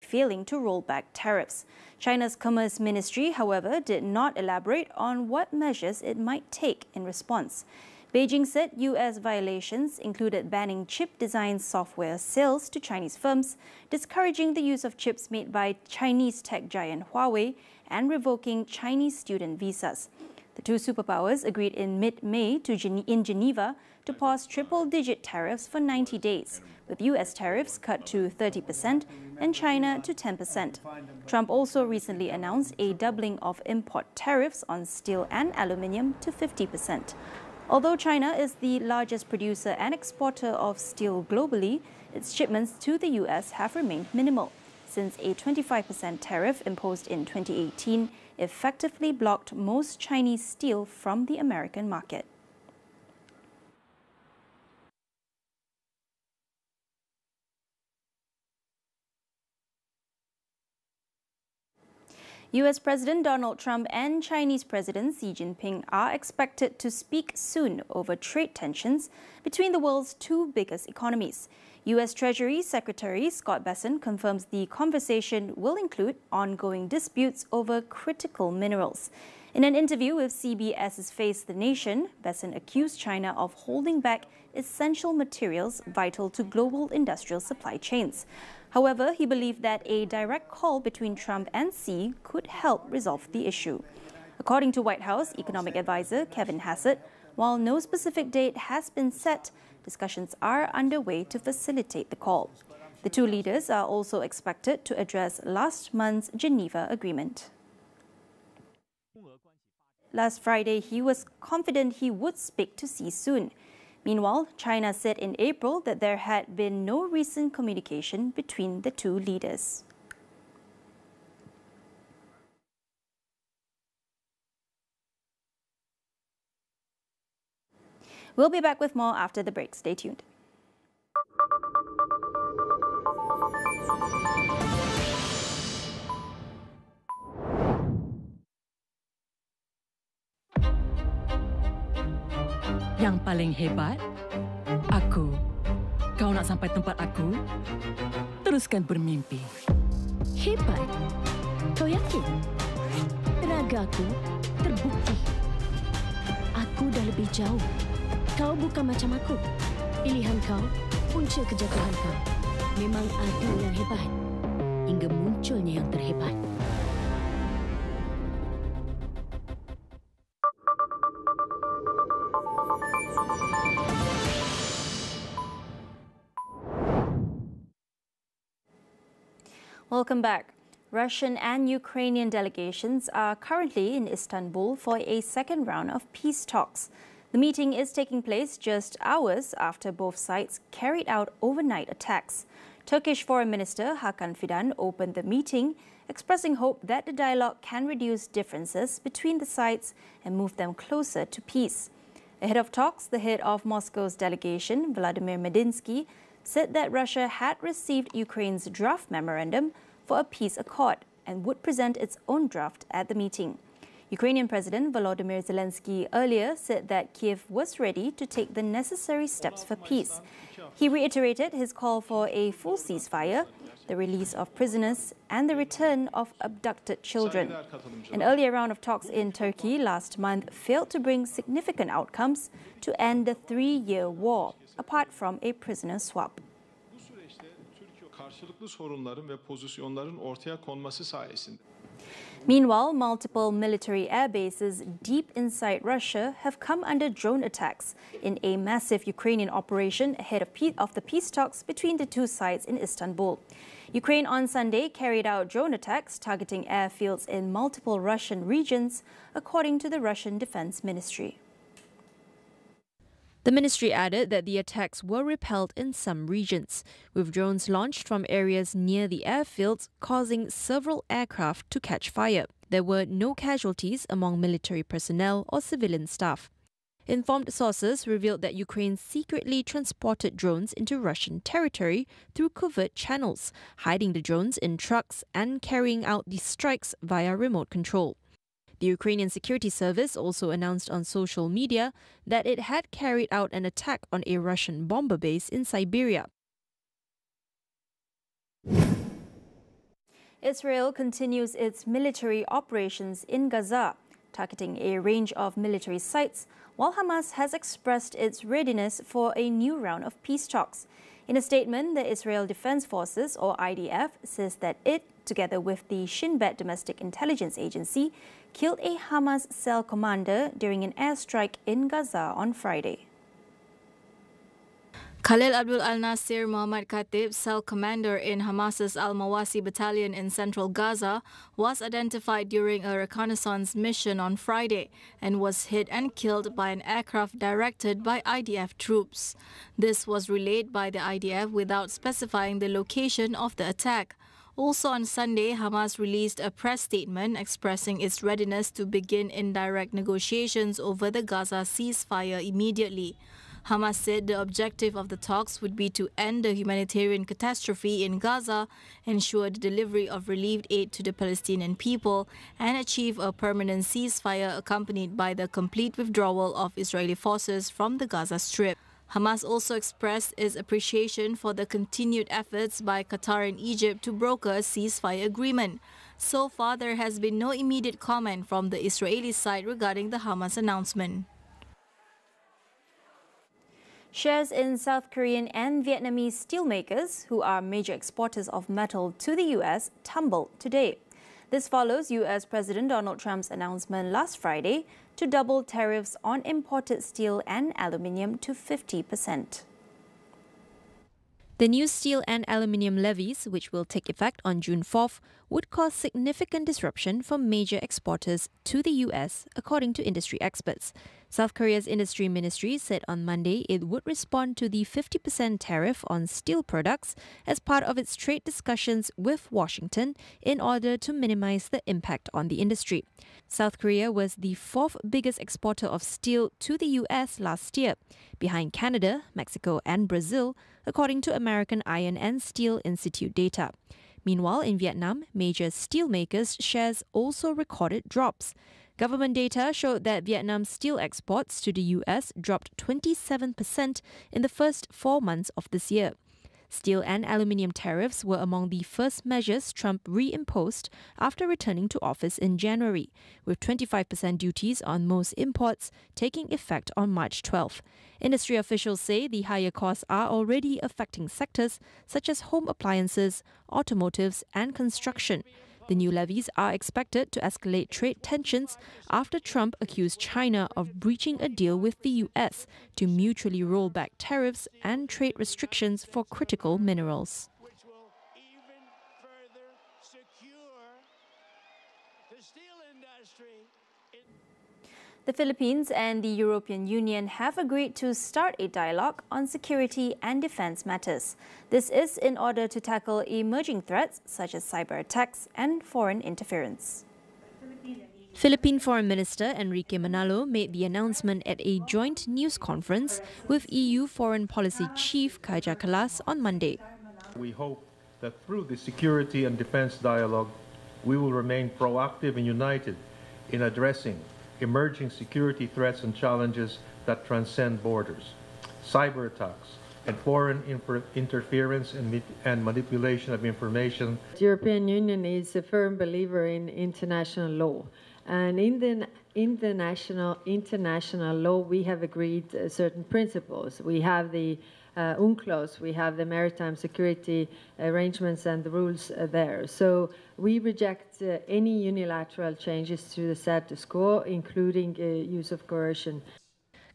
failing to roll back tariffs. China's Commerce Ministry, however, did not elaborate on what measures it might take in response. Beijing said U.S. violations included banning chip design software sales to Chinese firms, discouraging the use of chips made by Chinese tech giant Huawei, and revoking Chinese student visas. The two superpowers agreed in mid-May in Geneva to pause triple-digit tariffs for 90 days, with U.S. tariffs cut to 30% and China to 10%. Trump also recently announced a doubling of import tariffs on steel and aluminium to 50%. Although China is the largest producer and exporter of steel globally, its shipments to the U.S. have remained minimal, since a 25% tariff imposed in 2018 effectively blocked most Chinese steel from the American market. U.S. President Donald Trump and Chinese President Xi Jinping are expected to speak soon over trade tensions between the world's two biggest economies. U.S. Treasury Secretary Scott Bessent confirms the conversation will include ongoing disputes over critical minerals. In an interview with CBS's Face the Nation, Bessent accused China of holding back essential materials vital to global industrial supply chains. However, he believed that a direct call between Trump and Xi could help resolve the issue. According to White House economic advisor Kevin Hassett, while no specific date has been set, discussions are underway to facilitate the call. The two leaders are also expected to address last month's Geneva Agreement. Last Friday, he was confident he would speak to Xi soon. Meanwhile, China said in April that there had been no recent communication between the two leaders. We'll be back with more after the break. Stay tuned. Yang paling hebat, aku. Kau nak sampai tempat aku? Teruskan bermimpi. Hebat? Kau yakin? Tenagaku terbukti. Aku dah lebih jauh. Kau bukan macam aku. Pilihan kau, punca kejatuhan kau. Memang ada yang hebat, hingga munculnya yang terhebat. Welcome back. Russian and Ukrainian delegations are currently in Istanbul for a second round of peace talks. The meeting is taking place just hours after both sides carried out overnight attacks. Turkish Foreign Minister Hakan Fidan opened the meeting, expressing hope that the dialogue can reduce differences between the sides and move them closer to peace. Ahead of talks, the head of Moscow's delegation, Vladimir Medinsky, said that Russia had received Ukraine's draft memorandum for a peace accord and would present its own draft at the meeting. Ukrainian President Volodymyr Zelensky earlier said that Kiev was ready to take the necessary steps for peace. He reiterated his call for a full ceasefire, the release of prisoners, and the return of abducted children. An earlier round of talks in Turkey last month failed to bring significant outcomes to end the three-year war, apart from a prisoner swap. Meanwhile, multiple military air bases deep inside Russia have come under drone attacks in a massive Ukrainian operation ahead of the peace talks between the two sides in Istanbul. Ukraine on Sunday carried out drone attacks targeting airfields in multiple Russian regions, according to the Russian Defense Ministry. The ministry added that the attacks were repelled in some regions, with drones launched from areas near the airfields, causing several aircraft to catch fire. There were no casualties among military personnel or civilian staff. Informed sources revealed that Ukraine secretly transported drones into Russian territory through covert channels, hiding the drones in trucks and carrying out these strikes via remote control. The Ukrainian Security Service also announced on social media that it had carried out an attack on a Russian bomber base in Siberia. Israel continues its military operations in Gaza, targeting a range of military sites, while Hamas has expressed its readiness for a new round of peace talks. In a statement, the Israel Defense Forces, or IDF, says that it, together with the Shin Bet Domestic Intelligence Agency, killed a Hamas cell commander during an airstrike in Gaza on Friday. Khalil Abdul al-Nasir Muhammad Khatib, cell commander in Hamas's Al-Mawasi battalion in central Gaza, was identified during a reconnaissance mission on Friday and was hit and killed by an aircraft directed by IDF troops. This was relayed by the IDF without specifying the location of the attack. Also on Sunday, Hamas released a press statement expressing its readiness to begin indirect negotiations over the Gaza ceasefire immediately. Hamas said the objective of the talks would be to end the humanitarian catastrophe in Gaza, ensure the delivery of relief aid to the Palestinian people, and achieve a permanent ceasefire accompanied by the complete withdrawal of Israeli forces from the Gaza Strip. Hamas also expressed its appreciation for the continued efforts by Qatar and Egypt to broker a ceasefire agreement. So far, there has been no immediate comment from the Israeli side regarding the Hamas announcement. Shares in South Korean and Vietnamese steelmakers, who are major exporters of metal to the U.S., tumbled today. This follows U.S. President Donald Trump's announcement last Friday to double tariffs on imported steel and aluminium to 50%. The new steel and aluminium levies, which will take effect on June 4th, would cause significant disruption for major exporters to the U.S., according to industry experts. South Korea's industry ministry said on Monday it would respond to the 50% tariff on steel products as part of its trade discussions with Washington in order to minimize the impact on the industry. South Korea was the fourth biggest exporter of steel to the U.S. last year, behind Canada, Mexico and Brazil, according to American Iron and Steel Institute data. Meanwhile, in Vietnam, major steelmakers' shares also recorded drops. Government data showed that Vietnam's steel exports to the U.S. dropped 27% in the first 4 months of this year. Steel and aluminium tariffs were among the first measures Trump reimposed after returning to office in January, with 25% duties on most imports taking effect on March 12. Industry officials say the higher costs are already affecting sectors such as home appliances, automotives, and construction. The new levies are expected to escalate trade tensions after Trump accused China of breaching a deal with the U.S. to mutually roll back tariffs and trade restrictions for critical minerals. Which will even further secure the steel industry. The Philippines and the European Union have agreed to start a dialogue on security and defense matters. This is in order to tackle emerging threats such as cyber attacks and foreign interference. Philippine Foreign Minister Enrique Manalo made the announcement at a joint news conference with EU Foreign Policy Chief Kaja Kallas on Monday. We hope that through the security and defense dialogue, we will remain proactive and united in addressing emerging security threats and challenges that transcend borders, cyber attacks, and foreign interference and manipulation of information. The European Union is a firm believer in international law. And in the international law, we have agreed certain principles. We have the UNCLOS, we have the maritime security arrangements and the rules there. So we reject any unilateral changes to the status quo, including use of coercion.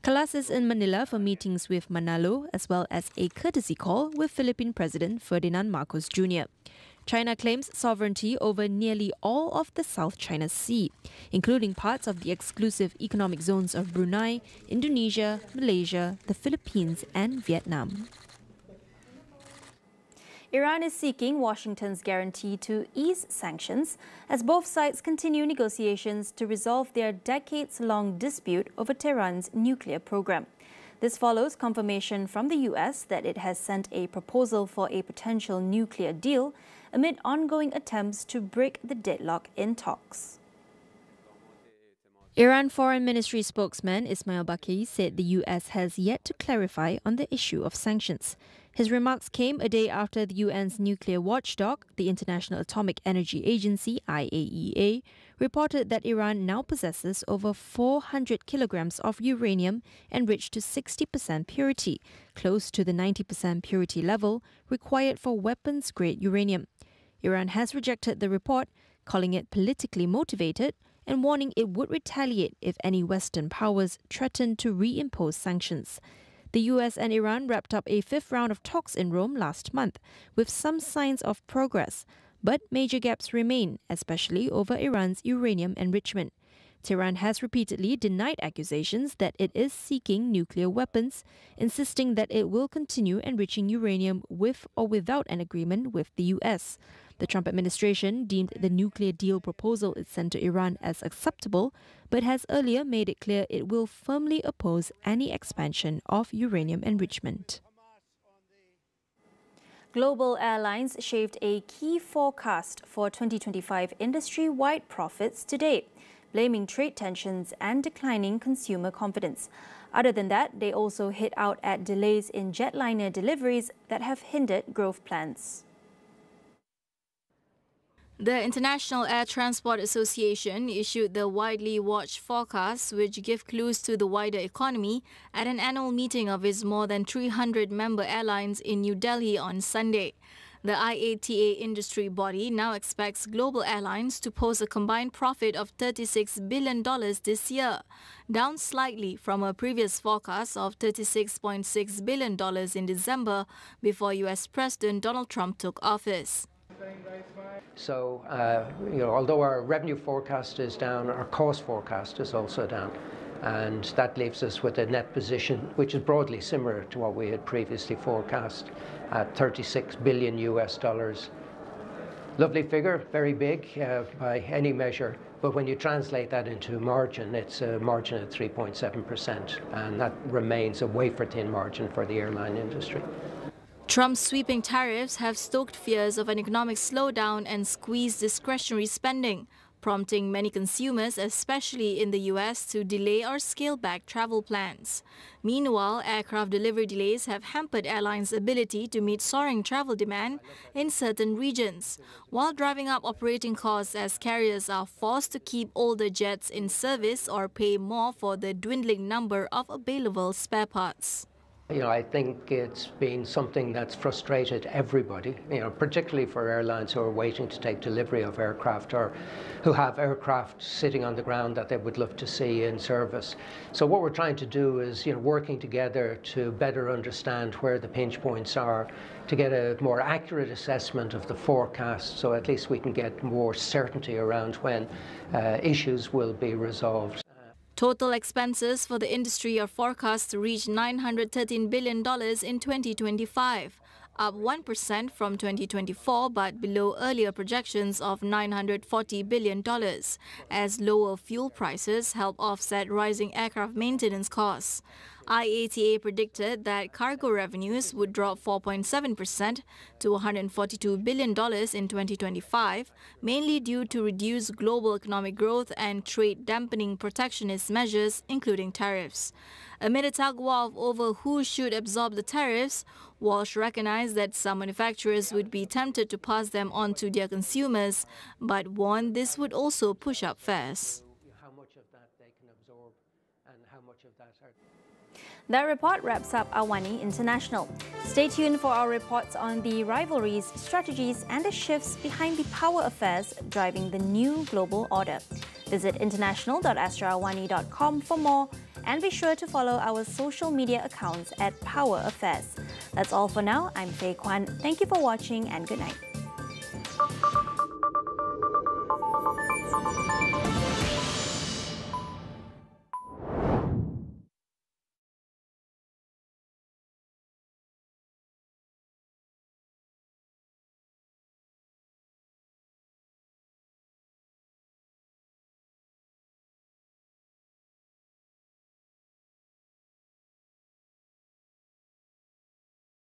Kallas is in Manila for meetings with Manalo, as well as a courtesy call with Philippine President Ferdinand Marcos Jr. China claims sovereignty over nearly all of the South China Sea, including parts of the exclusive economic zones of Brunei, Indonesia, Malaysia, the Philippines and Vietnam. Iran is seeking Washington's guarantee to ease sanctions as both sides continue negotiations to resolve their decades-long dispute over Tehran's nuclear program. This follows confirmation from the U.S. that it has sent a proposal for a potential nuclear deal amid ongoing attempts to break the deadlock in talks. Iran Foreign Ministry spokesman Ismail Baqi said the US has yet to clarify on the issue of sanctions. His remarks came a day after the UN's nuclear watchdog, the International Atomic Energy Agency (IAEA), reported that Iran now possesses over 400 kilograms of uranium enriched to 60% purity, close to the 90% purity level required for weapons-grade uranium. Iran has rejected the report, calling it politically motivated and warning it would retaliate if any Western powers threatened to reimpose sanctions. The US and Iran wrapped up a fifth round of talks in Rome last month, with some signs of progress, but major gaps remain, especially over Iran's uranium enrichment. Tehran has repeatedly denied accusations that it is seeking nuclear weapons, insisting that it will continue enriching uranium with or without an agreement with the US. The Trump administration deemed the nuclear deal proposal it sent to Iran as acceptable, but has earlier made it clear it will firmly oppose any expansion of uranium enrichment. Global airlines shaved a key forecast for 2025 industry-wide profits today, blaming trade tensions and declining consumer confidence. Other than that, they also hit out at delays in jetliner deliveries that have hindered growth plans. The International Air Transport Association issued the widely watched forecasts, which give clues to the wider economy, at an annual meeting of its more than 300 member airlines in New Delhi on Sunday. The IATA industry body now expects global airlines to post a combined profit of $36 billion this year, down slightly from a previous forecast of $36.6 billion in December before US President Donald Trump took office. So, although our revenue forecast is down, our cost forecast is also down. And that leaves us with a net position which is broadly similar to what we had previously forecast at $36 billion US. Lovely figure, very big by any measure, but when you translate that into margin, it's a margin of 3.7%, and that remains a wafer-thin margin for the airline industry. Trump's sweeping tariffs have stoked fears of an economic slowdown and squeezed discretionary spending, prompting many consumers, especially in the US, to delay or scale back travel plans. Meanwhile, aircraft delivery delays have hampered airlines' ability to meet soaring travel demand in certain regions, while driving up operating costs as carriers are forced to keep older jets in service or pay more for the dwindling number of available spare parts. I think it's been something that's frustrated everybody, particularly for airlines who are waiting to take delivery of aircraft or who have aircraft sitting on the ground that they would love to see in service. So what we're trying to do is, working together to better understand where the pinch points are, to get a more accurate assessment of the forecast, so at least we can get more certainty around when issues will be resolved. Total expenses for the industry are forecast to reach $913 billion in 2025, up 1% from 2024 but below earlier projections of $940 billion, as lower fuel prices help offset rising aircraft maintenance costs. IATA predicted that cargo revenues would drop 4.7% to $142 billion in 2025, mainly due to reduced global economic growth and trade dampening protectionist measures, including tariffs. Amid a tug-of-war over who should absorb the tariffs, Walsh recognized that some manufacturers would be tempted to pass them on to their consumers, but warned this would also push up fares. How much of that they can absorb and how much of that are... That report wraps up AWANI International. Stay tuned for our reports on the rivalries, strategies and the shifts behind the power affairs driving the new global order. Visit international.astroawani.com for more and be sure to follow our social media accounts at Power Affairs. That's all for now. I'm Faye Kwan. Thank you for watching and good night.